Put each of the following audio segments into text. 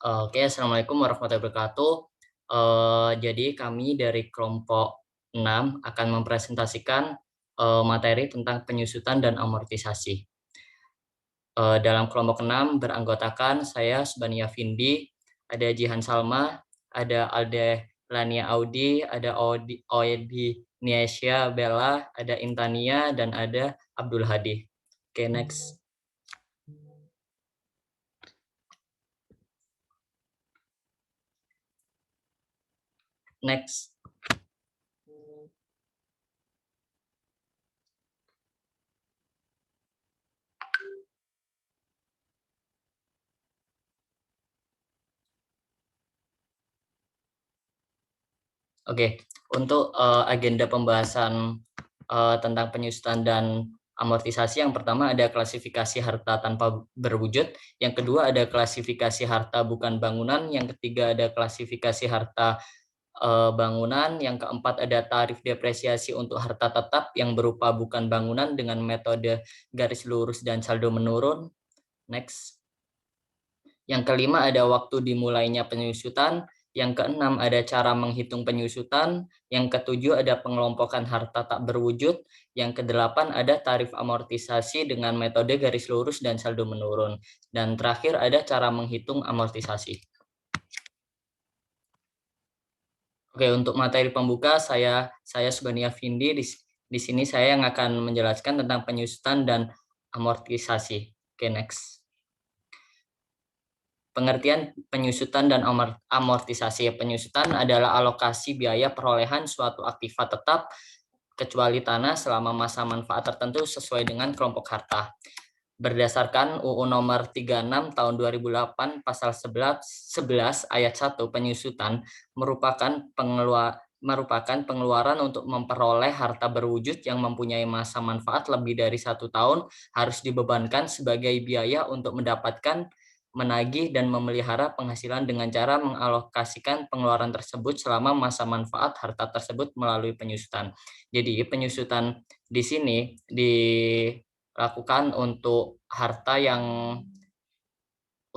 Oke, Assalamualaikum warahmatullahi wabarakatuh. Jadi kami dari kelompok 6 akan mempresentasikan materi tentang penyusutan dan amortisasi. Dalam kelompok 6 beranggotakan saya, Subhania Vindi, ada Jihan Salma, ada Alde Lania Audi, ada Oedi Niesya Bella, ada Intania, dan ada Abdul Hadi. Oke, next. Next. Oke, untuk agenda pembahasan tentang penyusutan dan amortisasi, yang pertama ada klasifikasi harta tanpa berwujud, yang kedua ada klasifikasi harta bukan bangunan, yang ketiga ada klasifikasi harta bangunan, yang keempat ada tarif depresiasi untuk harta tetap yang berupa bukan bangunan dengan metode garis lurus dan saldo menurun. Next. Yang kelima ada waktu dimulainya penyusutan. Yang keenam ada cara menghitung penyusutan. Yang ketujuh ada pengelompokan harta tak berwujud. Yang kedelapan ada tarif amortisasi dengan metode garis lurus dan saldo menurun. Dan terakhir ada cara menghitung amortisasi. Oke, untuk materi pembuka saya Subhania Vindi. Di sini saya yang akan menjelaskan tentang penyusutan dan amortisasi. Oke, next. Pengertian penyusutan dan amortisasi. Penyusutan adalah alokasi biaya perolehan suatu aktiva tetap kecuali tanah selama masa manfaat tertentu sesuai dengan kelompok harta. Berdasarkan UU nomor 36 tahun 2008 pasal 11 ayat 1, penyusutan merupakan pengeluaran untuk memperoleh harta berwujud yang mempunyai masa manfaat lebih dari 1 tahun, harus dibebankan sebagai biaya untuk mendapatkan, menagih, dan memelihara penghasilan dengan cara mengalokasikan pengeluaran tersebut selama masa manfaat harta tersebut melalui penyusutan. Jadi penyusutan di sini dilakukan untuk harta yang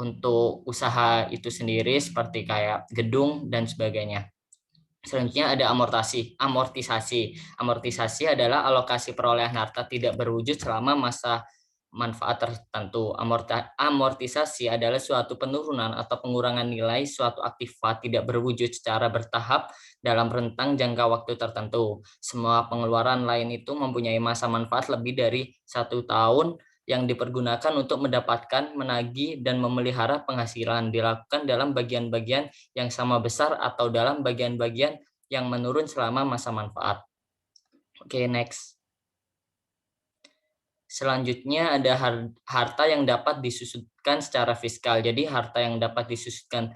untuk usaha itu sendiri seperti kayak gedung dan sebagainya. Selanjutnya ada amortisasi. Amortisasi adalah alokasi perolehan harta tidak berwujud selama masa manfaat tertentu. Amortisasi adalah suatu penurunan atau pengurangan nilai suatu aktiva tidak berwujud secara bertahap dalam rentang jangka waktu tertentu. Semua pengeluaran lain itu mempunyai masa manfaat lebih dari 1 tahun yang dipergunakan untuk mendapatkan, menagih, dan memelihara penghasilan, dilakukan dalam bagian-bagian yang sama besar atau dalam bagian-bagian yang menurun selama masa manfaat. Oke, next. Selanjutnya ada harta yang dapat disusutkan secara fiskal. Jadi harta yang dapat disusutkan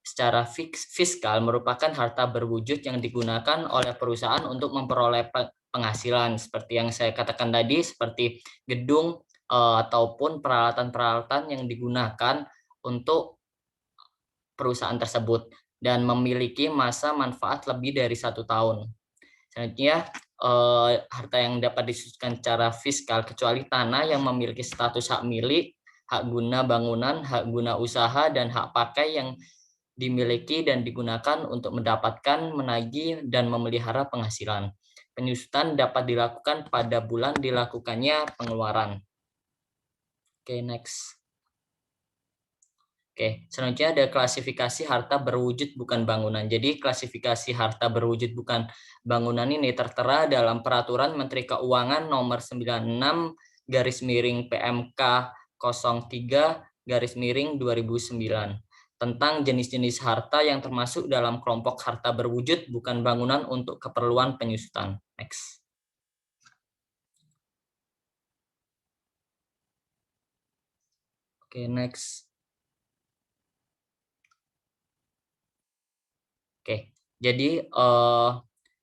secara fiskal merupakan harta berwujud yang digunakan oleh perusahaan untuk memperoleh penghasilan. Seperti yang saya katakan tadi, seperti gedung ataupun peralatan-peralatan yang digunakan untuk perusahaan tersebut dan memiliki masa manfaat lebih dari 1 tahun. Selanjutnya, harta yang dapat disusutkan secara fiskal kecuali tanah yang memiliki status hak milik, hak guna bangunan, hak guna usaha, dan hak pakai yang dimiliki dan digunakan untuk mendapatkan, menagih, dan memelihara penghasilan. Penyusutan dapat dilakukan pada bulan dilakukannya pengeluaran. Oke, next. Oke, selanjutnya ada klasifikasi harta berwujud bukan bangunan. Jadi klasifikasi harta berwujud bukan bangunan ini tertera dalam Peraturan Menteri Keuangan Nomor 96 garis miring PMK 03 garis miring 2009 tentang jenis-jenis harta yang termasuk dalam kelompok harta berwujud bukan bangunan untuk keperluan penyusutan. Next. Oke, next. Oke, jadi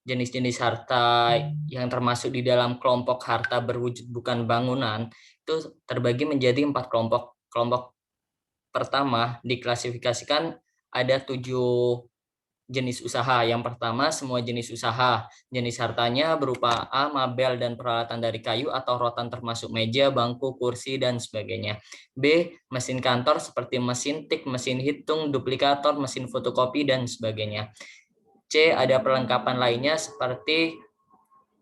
jenis-jenis harta yang termasuk di dalam kelompok harta berwujud bukan bangunan itu terbagi menjadi 4 kelompok. Kelompok pertama diklasifikasikan ada 7 jenis usaha. Yang pertama, semua jenis usaha. Jenis hartanya berupa A, mabel dan peralatan dari kayu atau rotan termasuk meja, bangku, kursi, dan sebagainya. B, mesin kantor seperti mesin tik, mesin hitung, duplikator, mesin fotokopi, dan sebagainya. C, ada perlengkapan lainnya seperti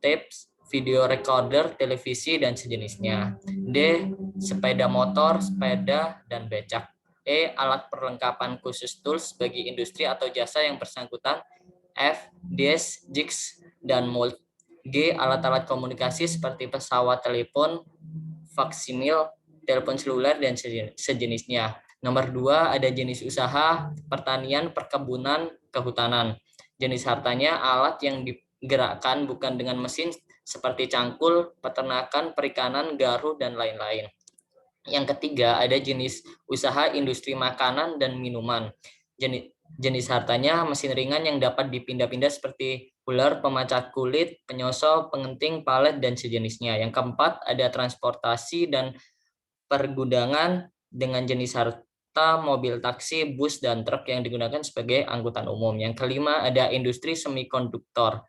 tapes, video recorder, televisi, dan sejenisnya. D, sepeda motor, sepeda, dan becak. E, alat perlengkapan khusus tools bagi industri atau jasa yang bersangkutan. F, disk, jigs, dan mold. G, alat-alat komunikasi seperti pesawat telepon, faksimil, telepon seluler, dan sejenisnya. Nomor 2, ada jenis usaha pertanian, perkebunan, kehutanan. Jenis hartanya alat yang digerakkan bukan dengan mesin seperti cangkul, peternakan, perikanan, garu, dan lain-lain. Yang ketiga, ada jenis usaha industri makanan dan minuman. Jenis hartanya mesin ringan yang dapat dipindah-pindah seperti ular, pemecah kulit, penyosol, pengenting, palet, dan sejenisnya. Yang keempat, ada transportasi dan pergudangan dengan jenis harta mobil taksi, bus, dan truk yang digunakan sebagai angkutan umum. Yang kelima, ada industri semikonduktor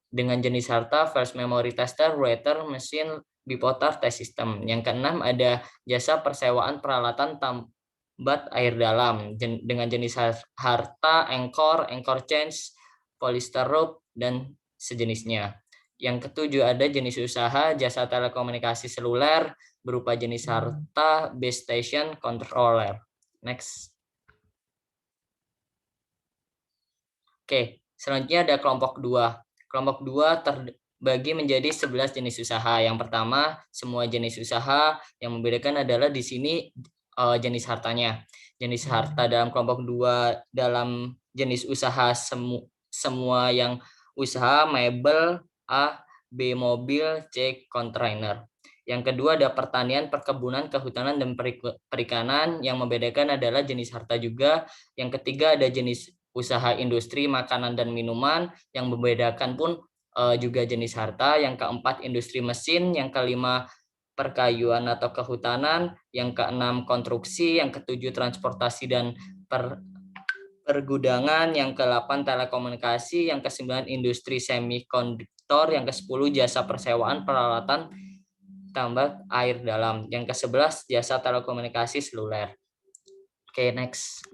dengan jenis harta flash memory tester, writer, mesin, bipolar, test system. Yang keenam, ada jasa persewaan peralatan tambat air dalam dengan jenis harta anchor, anchor change, polyester rope, dan sejenisnya. Yang ketujuh, ada jenis usaha jasa telekomunikasi seluler berupa jenis harta base station controller. Next. Oke, selanjutnya ada kelompok 2. Kelompok 2 terbagi menjadi 11 jenis usaha. Yang pertama, semua jenis usaha. Yang membedakan adalah di sini jenis hartanya. Jenis harta dalam kelompok 2 dalam jenis usaha semua yang usaha mebel, A, B mobil, C kontainer. Yang kedua ada pertanian, perkebunan, kehutanan, dan perikanan. Yang membedakan adalah jenis harta juga. Yang ketiga ada jenis usaha industri makanan dan minuman. Yang membedakan pun juga jenis harta. Yang keempat industri mesin. Yang kelima perkayuan atau kehutanan. Yang keenam konstruksi. Yang ketujuh transportasi dan pergudangan. Yang ke-8 telekomunikasi. Yang ke-9 industri semikonduktor. Yang ke-10 jasa persewaan peralatan tambah air dalam. Yang ke-11 jasa telekomunikasi seluler. Oke, next.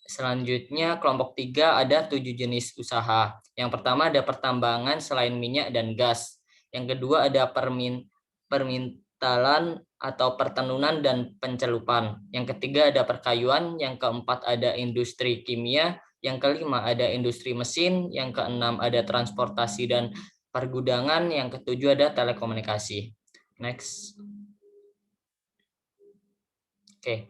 Selanjutnya kelompok 3 ada 7 jenis usaha. Yang pertama ada pertambangan selain minyak dan gas. Yang kedua ada permintalan atau pertenunan dan pencelupan. Yang ketiga ada perkayuan. Yang keempat ada industri kimia. Yang kelima ada industri mesin. Yang keenam ada transportasi dan pergudangan. Yang ketujuh ada telekomunikasi. Next. Oke.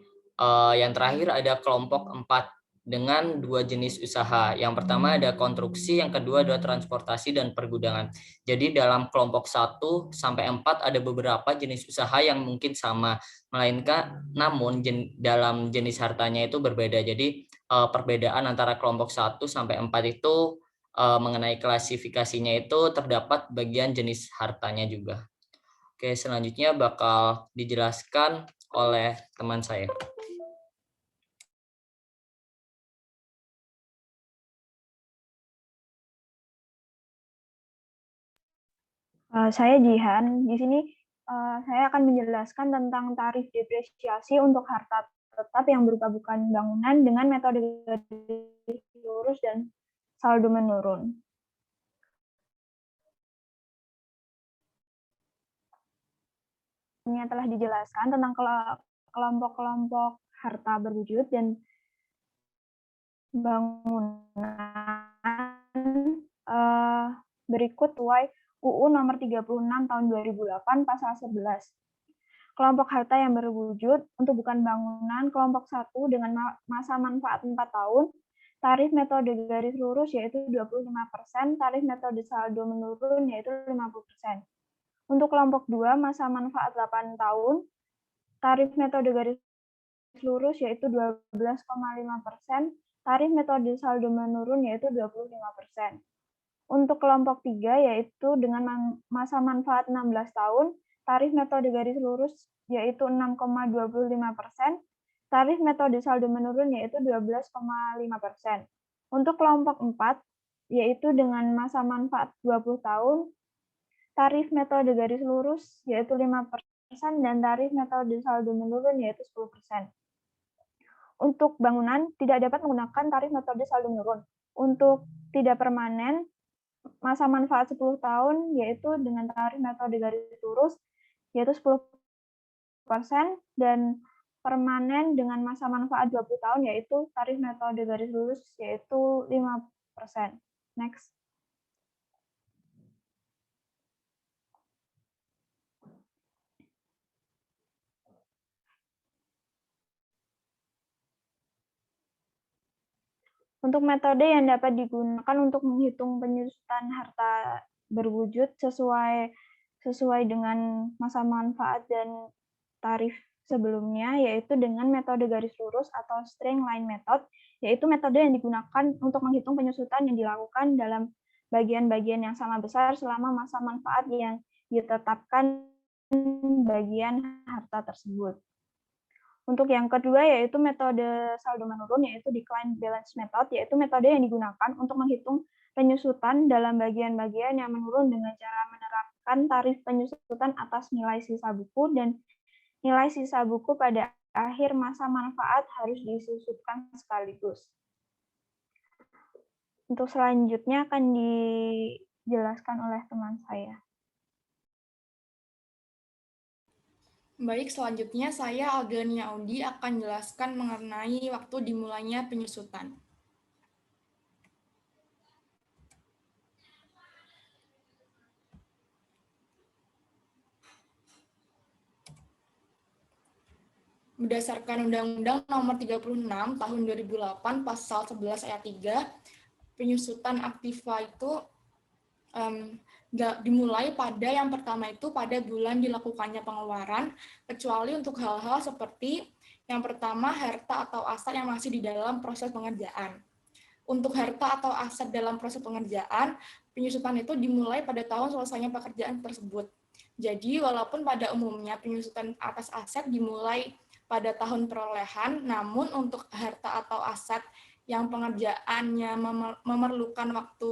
Yang terakhir ada kelompok 4 dengan 2 jenis usaha. Yang pertama ada konstruksi, yang kedua ada transportasi dan pergudangan. Jadi dalam kelompok 1 sampai 4 ada beberapa jenis usaha yang mungkin sama, melainkan namun dalam jenis hartanya itu berbeda. Jadi perbedaan antara kelompok 1 sampai 4 itu mengenai klasifikasinya itu terdapat bagian jenis hartanya juga. Oke, selanjutnya bakal dijelaskan oleh teman saya. Saya Jihan. Di sini saya akan menjelaskan tentang tarif depresiasi untuk harta tetap yang berupa bukan bangunan dengan metode garis lurus dan saldo menurun. Ini telah dijelaskan tentang kelompok-kelompok harta berwujud dan bangunan. Berikut UU nomor 36 tahun 2008 pasal 11. Kelompok harta yang berwujud untuk bukan bangunan kelompok 1 dengan masa manfaat 4 tahun, tarif metode garis lurus yaitu 25%, tarif metode saldo menurun yaitu 50%. Untuk kelompok 2 masa manfaat 8 tahun, tarif metode garis lurus yaitu 12,5%, tarif metode saldo menurun yaitu 25%. Untuk kelompok 3 yaitu dengan masa manfaat 16 tahun, tarif metode garis lurus yaitu 6,25%, tarif metode saldo menurun yaitu 12,5%. Untuk kelompok 4, yaitu dengan masa manfaat 20 tahun, tarif metode garis lurus yaitu 5% dan tarif metode saldo menurun yaitu 10%. Untuk bangunan tidak dapat menggunakan tarif metode saldo menurun. Untuk tidak permanen, masa manfaat 10 tahun yaitu dengan tarif metode garis lurus yaitu 10% dan permanen dengan masa manfaat 20 tahun yaitu tarif metode garis lurus yaitu 5%. Next. Untuk metode yang dapat digunakan untuk menghitung penyusutan harta berwujud sesuai dengan masa manfaat dan tarif sebelumnya, yaitu dengan metode garis lurus atau string line method, yaitu metode yang digunakan untuk menghitung penyusutan yang dilakukan dalam bagian-bagian yang sama besar selama masa manfaat yang ditetapkan bagian harta tersebut. Untuk yang kedua yaitu metode saldo menurun, yaitu decline balance method, yaitu metode yang digunakan untuk menghitung penyusutan dalam bagian-bagian yang menurun dengan cara menerapkan tarif penyusutan atas nilai sisa buku dan nilai sisa buku pada akhir masa manfaat harus disusutkan sekaligus. Untuk selanjutnya akan dijelaskan oleh teman saya. Baik, selanjutnya saya Algania Audi akan jelaskan mengenai waktu dimulainya penyusutan. Berdasarkan Undang-Undang Nomor 36 Tahun 2008 Pasal 11 Ayat 3, penyusutan aktiva itu dimulai pada yang pertama itu pada bulan dilakukannya pengeluaran, kecuali untuk hal-hal seperti yang pertama harta atau aset yang masih di dalam proses pengerjaan. Untuk harta atau aset dalam proses pengerjaan, penyusutan itu dimulai pada tahun selesainya pekerjaan tersebut. Jadi walaupun pada umumnya penyusutan atas aset dimulai pada tahun perolehan, namun untuk harta atau aset yang pengerjaannya memerlukan waktu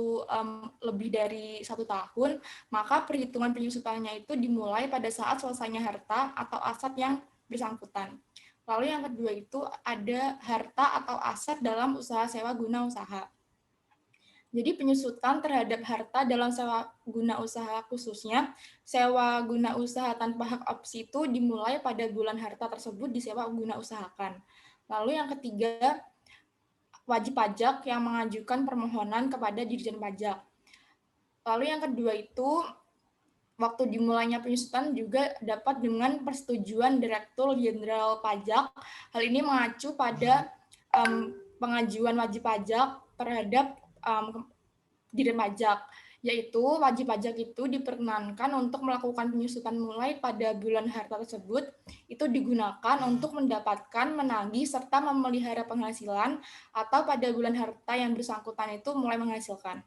lebih dari 1 tahun, maka perhitungan penyusutannya itu dimulai pada saat selesainya harta atau aset yang bersangkutan. Lalu yang kedua itu ada harta atau aset dalam usaha sewa guna usaha. Jadi penyusutan terhadap harta dalam sewa guna usaha, khususnya sewa guna usaha tanpa hak opsi, itu dimulai pada bulan harta tersebut disewa guna usahakan. Lalu yang ketiga, wajib pajak yang mengajukan permohonan kepada Dirjen Pajak. Lalu yang kedua itu, waktu dimulainya penyusutan juga dapat dengan persetujuan Direktur Jenderal Pajak. Hal ini mengacu pada pengajuan wajib pajak terhadap Dirjen Pajak, yaitu wajib pajak itu diperkenankan untuk melakukan penyusutan mulai pada bulan harta tersebut, itu digunakan untuk mendapatkan, menagih, serta memelihara penghasilan, atau pada bulan harta yang bersangkutan itu mulai menghasilkan.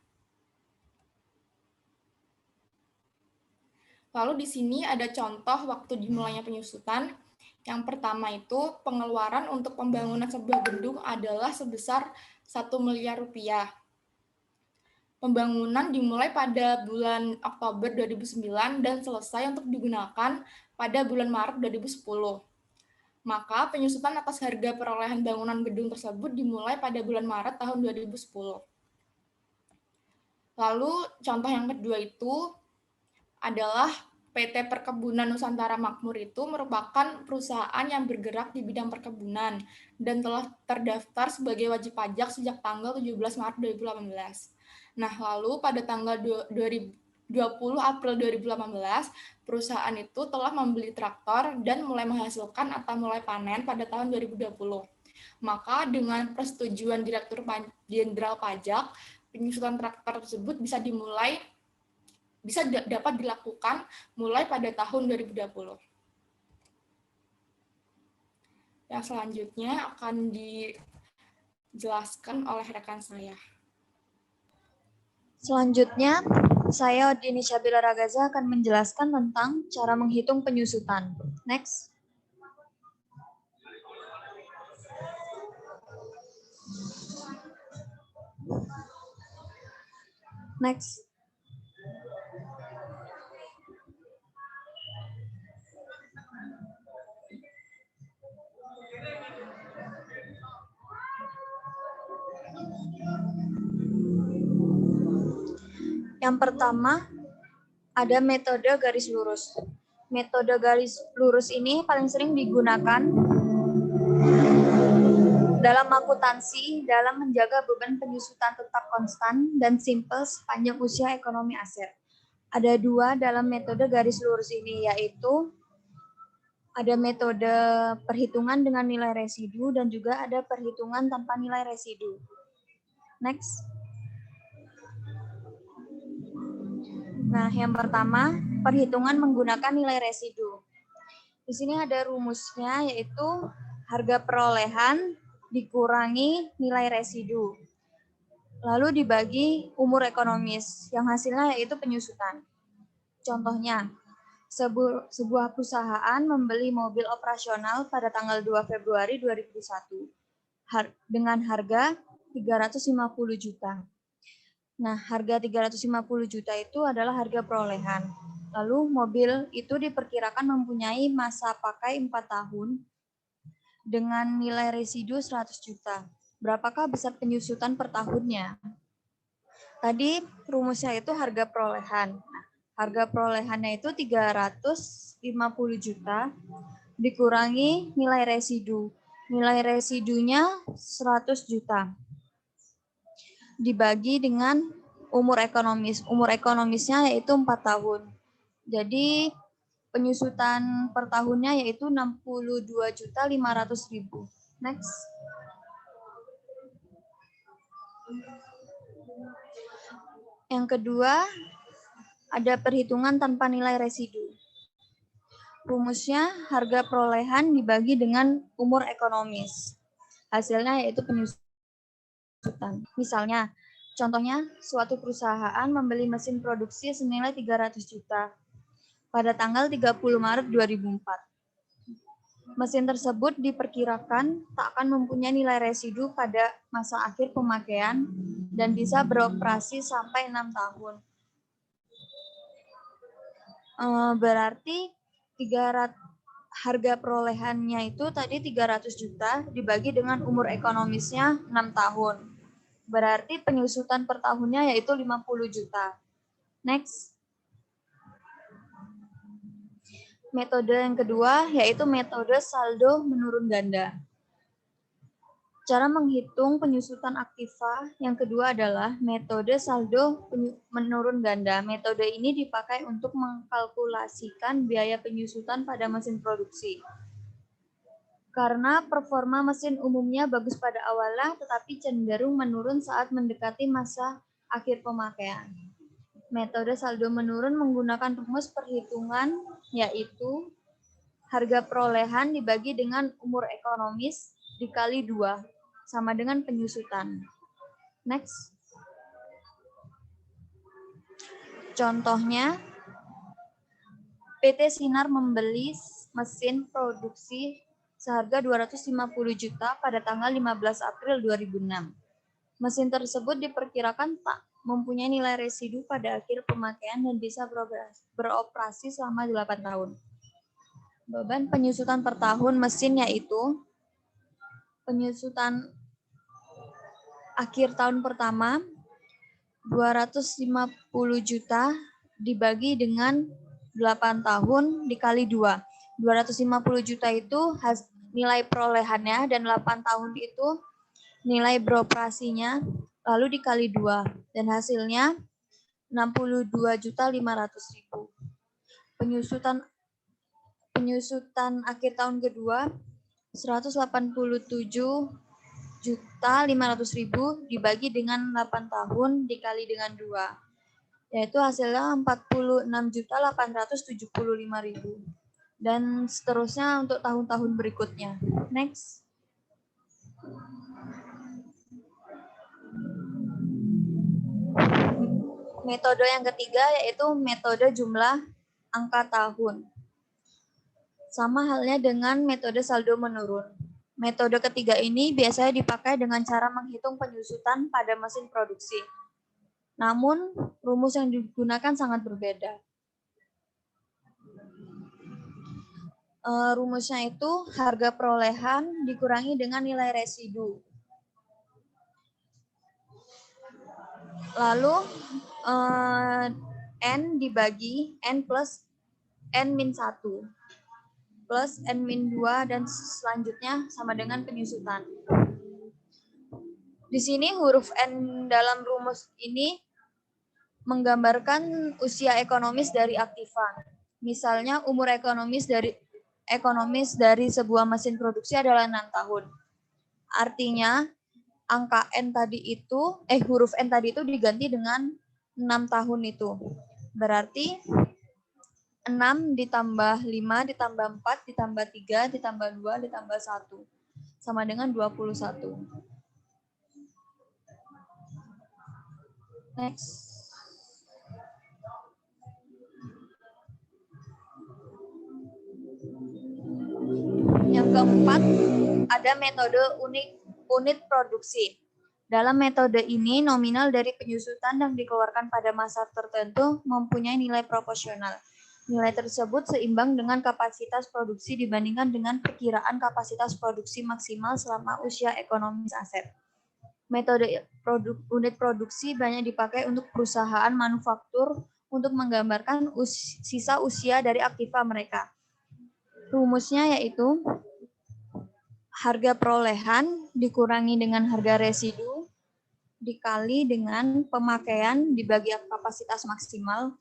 Lalu di sini ada contoh waktu dimulainya penyusutan. Yang pertama itu pengeluaran untuk pembangunan sebuah gedung adalah sebesar 1 miliar rupiah. Pembangunan dimulai pada bulan Oktober 2009 dan selesai untuk digunakan pada bulan Maret 2010. Maka penyusutan atas harga perolehan bangunan gedung tersebut dimulai pada bulan Maret tahun 2010. Lalu contoh yang kedua itu adalah PT Perkebunan Nusantara Makmur, itu merupakan perusahaan yang bergerak di bidang perkebunan dan telah terdaftar sebagai wajib pajak sejak tanggal 17 Maret 2018. Nah, lalu pada tanggal 20 April 2018, perusahaan itu telah membeli traktor dan mulai menghasilkan atau mulai panen pada tahun 2020. Maka dengan persetujuan Direktur Jenderal Pajak, penyusutan traktor tersebut bisa dapat dilakukan mulai pada tahun 2020. Yang selanjutnya akan dijelaskan oleh rekan saya. Selanjutnya, saya Dini Syabila Ragaza akan menjelaskan tentang cara menghitung penyusutan. Next. Next. Yang pertama, ada metode garis lurus. Metode garis lurus ini paling sering digunakan dalam akuntansi dalam menjaga beban penyusutan tetap konstan dan simpel sepanjang usia ekonomi aset. Ada dua dalam metode garis lurus ini, yaitu ada metode perhitungan dengan nilai residu dan juga ada perhitungan tanpa nilai residu. Next. Nah, yang pertama, perhitungan menggunakan nilai residu. Di sini ada rumusnya, yaitu harga perolehan dikurangi nilai residu. Lalu dibagi umur ekonomis, yang hasilnya yaitu penyusutan. Contohnya, sebuah perusahaan membeli mobil operasional pada tanggal 2 Februari 2001 dengan harga 350 juta. Nah, harga 350 juta itu adalah harga perolehan. Lalu mobil itu diperkirakan mempunyai masa pakai 4 tahun dengan nilai residu 100 juta. Berapakah besar penyusutan per tahunnya? Tadi rumusnya itu harga perolehan. Nah, harga perolehannya itu 350 juta dikurangi nilai residu. Nilai residunya 100 juta. Dibagi dengan umur ekonomis. Umur ekonomisnya yaitu 4 tahun. Jadi penyusutan per tahunnya yaitu 62.500.000. Next. Yang kedua, ada perhitungan tanpa nilai residu. Rumusnya harga perolehan dibagi dengan umur ekonomis. Hasilnya yaitu penyusutan. Misalnya, contohnya suatu perusahaan membeli mesin produksi senilai 300 juta pada tanggal 30 Maret 2004. Mesin tersebut diperkirakan tak akan mempunyai nilai residu pada masa akhir pemakaian dan bisa beroperasi sampai 6 tahun. Berarti harga perolehannya itu tadi 300 juta dibagi dengan umur ekonomisnya 6 tahun. Berarti penyusutan per tahunnya yaitu 50 juta. Next. Metode yang kedua yaitu metode saldo menurun ganda. Cara menghitung penyusutan aktiva yang kedua adalah metode saldo menurun ganda. Metode ini dipakai untuk mengkalkulasikan biaya penyusutan pada mesin produksi. Karena performa mesin umumnya bagus pada awalnya, tetapi cenderung menurun saat mendekati masa akhir pemakaian. Metode saldo menurun menggunakan rumus perhitungan, yaitu harga perolehan dibagi dengan umur ekonomis dikali 2, sama dengan penyusutan. Next. Contohnya, PT Sinar membeli mesin produksi seharga 250 juta pada tanggal 15 April 2006. Mesin tersebut diperkirakan tak mempunyai nilai residu pada akhir pemakaian dan bisa beroperasi selama 8 tahun. Beban penyusutan per tahun mesin yaitu penyusutan akhir tahun pertama 250 juta dibagi dengan 8 tahun dikali 2. 250 juta itu nilai perolehannya dan 8 tahun itu nilai beroperasinya, lalu dikali 2 dan hasilnya 62.500.000. Penyusutan akhir tahun kedua 187.500.000 dibagi dengan 8 tahun dikali dengan 2, yaitu hasilnya 46.875.000 dan seterusnya untuk tahun-tahun berikutnya. Next. Metode yang ketiga yaitu metode jumlah angka tahun. Sama halnya dengan metode saldo menurun. Metode ketiga ini biasanya dipakai dengan cara menghitung penyusutan pada mesin produksi. Namun, rumus yang digunakan sangat berbeda. Rumusnya itu harga perolehan dikurangi dengan nilai residu. Lalu, N dibagi N plus N min 1 plus N min 2 dan selanjutnya sama dengan penyusutan. Di sini huruf N dalam rumus ini menggambarkan usia ekonomis dari aktiva. Misalnya umur ekonomis dari sebuah mesin produksi adalah 6 tahun. Artinya angka N tadi itu, huruf N tadi itu diganti dengan 6 tahun itu. Berarti 6 ditambah 5 ditambah 4 ditambah 3 ditambah 2 ditambah 1 sama dengan 21. Next. Yang keempat, ada metode unit produksi. Dalam metode ini, nominal dari penyusutan yang dikeluarkan pada masa tertentu mempunyai nilai proporsional. Nilai tersebut seimbang dengan kapasitas produksi dibandingkan dengan perkiraan kapasitas produksi maksimal selama usia ekonomis aset. Metode unit produksi banyak dipakai untuk perusahaan manufaktur untuk menggambarkan sisa usia dari aktiva mereka. Rumusnya yaitu harga perolehan dikurangi dengan harga residu dikali dengan pemakaian dibagi kapasitas maksimal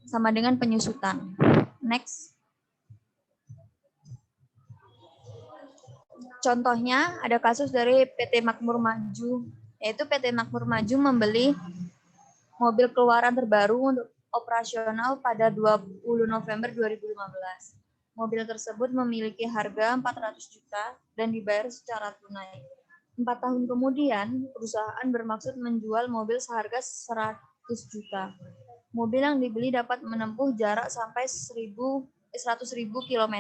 sama dengan penyusutan. Next. Contohnya ada kasus dari PT Makmur Maju, yaitu PT Makmur Maju membeli mobil keluaran terbaru untuk operasional pada 20 November 2015. Mobil tersebut memiliki harga 400 juta dan dibayar secara tunai. 4 tahun kemudian, perusahaan bermaksud menjual mobil seharga 100 juta. Mobil yang dibeli dapat menempuh jarak sampai 100.000 km.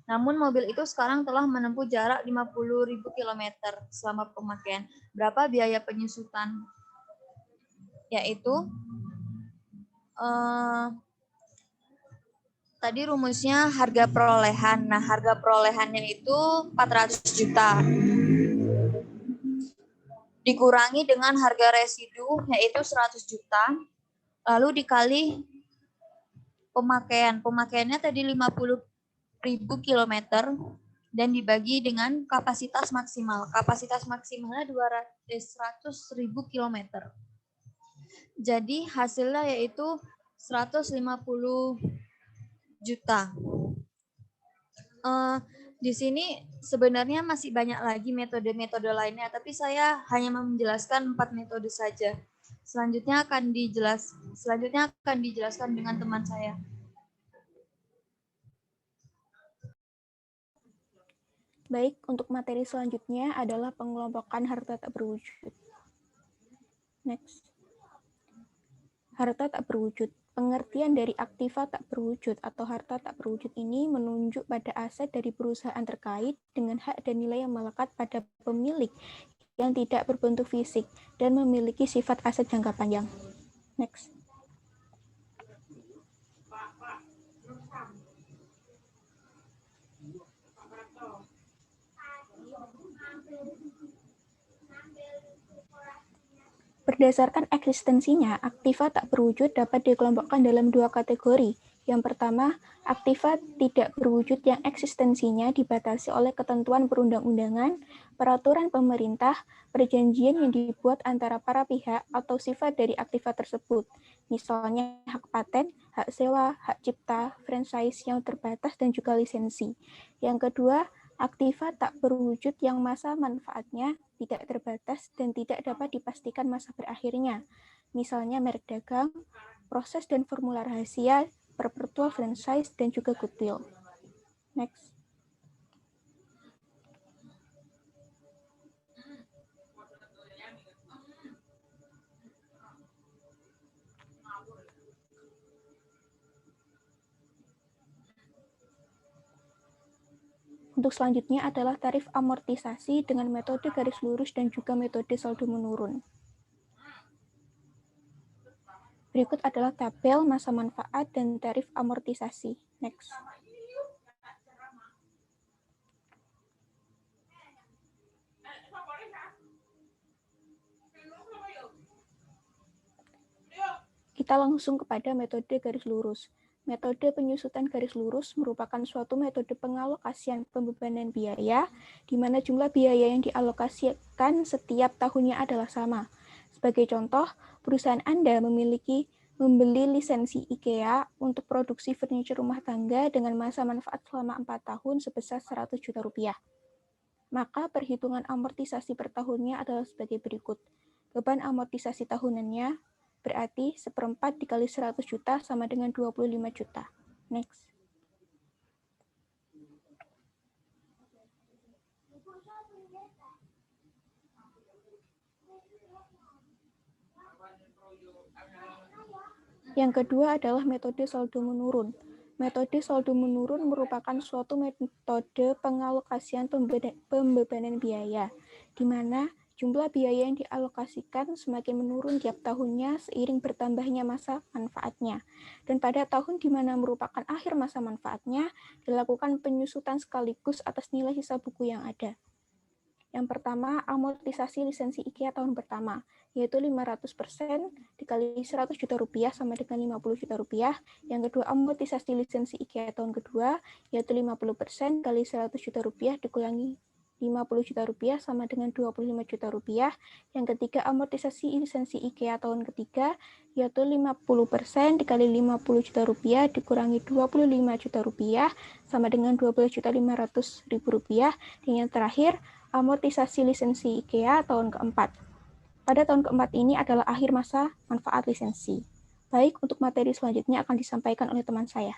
Namun mobil itu sekarang telah menempuh jarak 50.000 km selama pemakaian. Berapa biaya penyusutan? Yaitu tadi rumusnya harga perolehan. Nah, harga perolehannya itu 400 juta. Dikurangi dengan harga residu yaitu 100 juta. Lalu dikali pemakaian. Pemakaiannya tadi 50.000 km dan dibagi dengan kapasitas maksimal. Kapasitas maksimalnya 100.000 km. Jadi hasilnya yaitu 150 juta. Di sini sebenarnya masih banyak lagi metode-metode lainnya, tapi saya hanya menjelaskan 4 metode saja. Selanjutnya akan dijelaskan dengan teman saya. Baik, untuk materi selanjutnya adalah pengelompokan harta tak berwujud. Next. Harta tak berwujud. Pengertian dari aktiva tak berwujud atau harta tak berwujud ini menunjuk pada aset dari perusahaan terkait dengan hak dan nilai yang melekat pada pemilik yang tidak berbentuk fisik dan memiliki sifat aset jangka panjang. Next. Berdasarkan eksistensinya, aktiva tak berwujud dapat dikelompokkan dalam 2 kategori. Yang pertama, aktiva tidak berwujud yang eksistensinya dibatasi oleh ketentuan perundang-undangan, peraturan pemerintah, perjanjian yang dibuat antara para pihak atau sifat dari aktiva tersebut. Misalnya hak paten, hak sewa, hak cipta, franchise yang terbatas, dan juga lisensi. Yang kedua, aktiva tak berwujud yang masa manfaatnya tidak terbatas dan tidak dapat dipastikan masa berakhirnya. Misalnya merek dagang, proses dan formula rahasia, perpetual franchise, dan juga goodwill. Next. Untuk selanjutnya adalah tarif amortisasi dengan metode garis lurus dan juga metode saldo menurun. Berikut adalah tabel masa manfaat dan tarif amortisasi. Next. Kita langsung kepada metode garis lurus. Metode penyusutan garis lurus merupakan suatu metode pengalokasian pembebanan biaya, di mana jumlah biaya yang dialokasikan setiap tahunnya adalah sama. Sebagai contoh, perusahaan Anda membeli lisensi IKEA untuk produksi furniture rumah tangga dengan masa manfaat selama 4 tahun sebesar 100 juta rupiah. Maka perhitungan amortisasi per tahunnya adalah sebagai berikut. Beban amortisasi tahunannya berarti 1/4 dikali 100 juta sama dengan 25 juta. Next. Yang kedua adalah metode saldo menurun. Metode saldo menurun merupakan suatu metode pengalokasian pembebanan biaya, di mana jumlah biaya yang dialokasikan semakin menurun tiap tahunnya seiring bertambahnya masa manfaatnya. Dan pada tahun di mana merupakan akhir masa manfaatnya, dilakukan penyusutan sekaligus atas nilai sisa buku yang ada. Yang pertama, amortisasi lisensi IKEA tahun pertama, yaitu 500% dikali 100 juta rupiah sama dengan 50 juta rupiah. Yang kedua, amortisasi lisensi IKEA tahun kedua, yaitu 50% kali 100 juta rupiah dikurangi 50 juta rupiah sama dengan 25 juta rupiah. Yang ketiga, amortisasi lisensi IKEA tahun ketiga, yaitu 50% dikali 50 juta rupiah dikurangi 25 juta rupiah sama dengan 12.500.000 rupiah. Dan yang terakhir, amortisasi lisensi IKEA tahun keempat. Pada tahun keempat ini adalah akhir masa manfaat lisensi. Baik, untuk materi selanjutnya akan disampaikan oleh teman saya.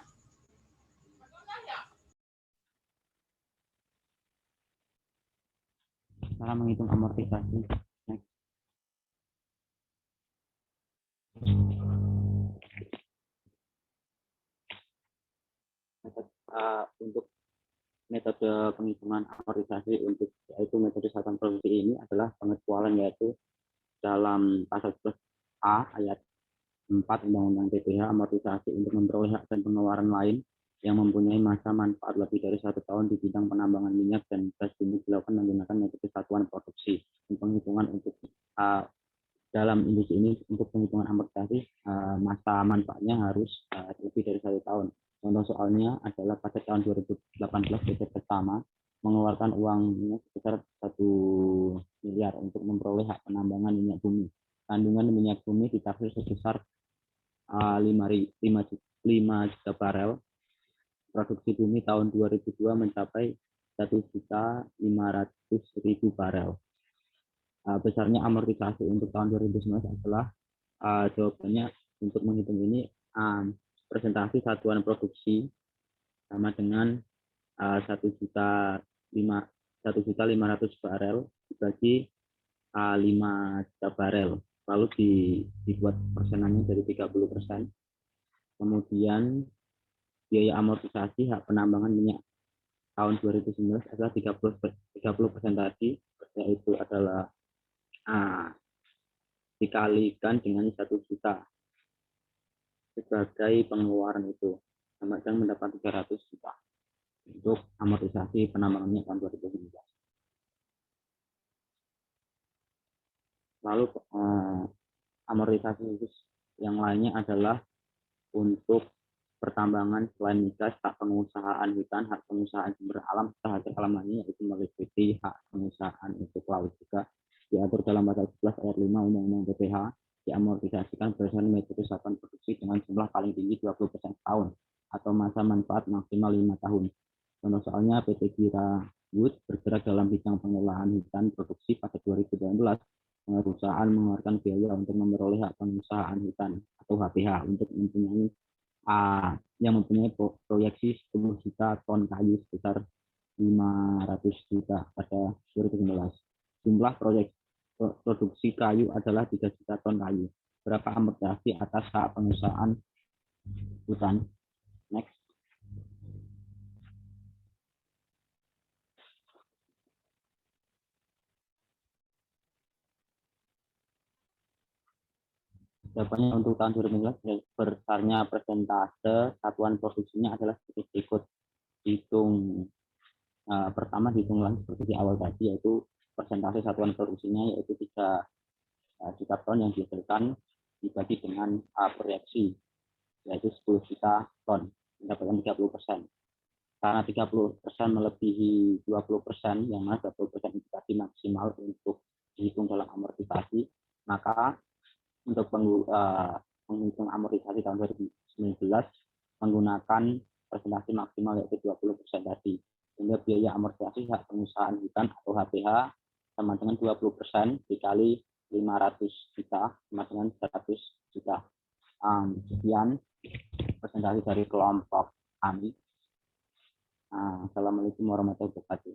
Cara menghitung amortisasi. Untuk metode penghitungan amortisasi untuk yaitu metode satuan produksi ini adalah pengecualian, yaitu dalam pasal 11A ayat 4 Undang-Undang PPh, amortisasi untuk memperoleh hak dan pengeluaran lain yang mempunyai masa manfaat lebih dari 1 tahun di bidang penambangan minyak dan gas bumi dilakukan menggunakan metode satuan produksi. Penghitungan untuk dalam industri ini untuk penghitungan amortisasi masa manfaatnya harus lebih dari 1 tahun. Contoh soalnya adalah pada tahun 2018 PT Pertama mengeluarkan uangnya sebesar 1 miliar untuk memperoleh hak penambangan minyak bumi. Kandungan minyak bumi ditaksir sebesar 5 juta barel. Produksi bumi tahun 2002 mencapai 1.500.000 barel. Besarnya amortisasi untuk tahun 2019 adalah jawabannya untuk menghitung ini presentasi satuan produksi sama dengan 1.500.000 barel dibagi 5 juta barel, lalu dibuat persenannya dari 30%. Kemudian biaya amortisasi hak penambangan minyak tahun 2019 adalah 30% tadi, yaitu adalah dikalikan dengan 1 juta sebagai pengeluaran itu, sama dengan mendapat 300 juta untuk amortisasi penambangan minyak tahun 2019. Lalu amortisasi khusus yang lainnya adalah untuk pertambangan selain migas, hak pengusahaan hutan, hak pengusahaan sumber alam, serta hak alam lainnya, yaitu meliputi hak pengusahaan untuk laut juga diatur dalam pasal 11 ayat 5 Undang-Undang PPh, diamortisasikan berdasarkan metode satuan produksi dengan jumlah paling tinggi 20% setahun atau masa manfaat maksimal 5 tahun. Contoh soalnya PT Kira Wood bergerak dalam bidang pengelolaan hutan produksi pada 2019. Perusahaan mengeluarkan biaya untuk memperoleh hak pengusahaan hutan atau HPH untuk mempunyai proyeksi 10 juta ton kayu sebesar 500 juta pada 2019. Jumlah produksi kayu adalah 3 juta ton kayu. Berapa amortisasi atas hak pengusahaan hutan? Next. Jawabannya untuk tahun 2015 besarnya persentase satuan produksinya adalah seperti berikut. Hitung pertama dihitung lagi seperti di awal tadi, yaitu persentase satuan produksinya yaitu 3 juta ton yang dihasilkan dibagi dengan proyeksi yaitu 10 juta ton, mendapatkan 30%. Karena 30% melebihi 20%, yang mana 20% itu tadi maksimal untuk dihitung dalam amortisasi, maka untuk menghitung amortisasi tahun 2019 menggunakan presentasi maksimal yaitu 20% tadi. Sehingga biaya amortisasi hak pengusahaan hutan atau HPH sama dengan 20% dikali 500 juta sama dengan 100 juta. Sekian presentasi dari kelompok kami. Assalamualaikum warahmatullahi wabarakatuh.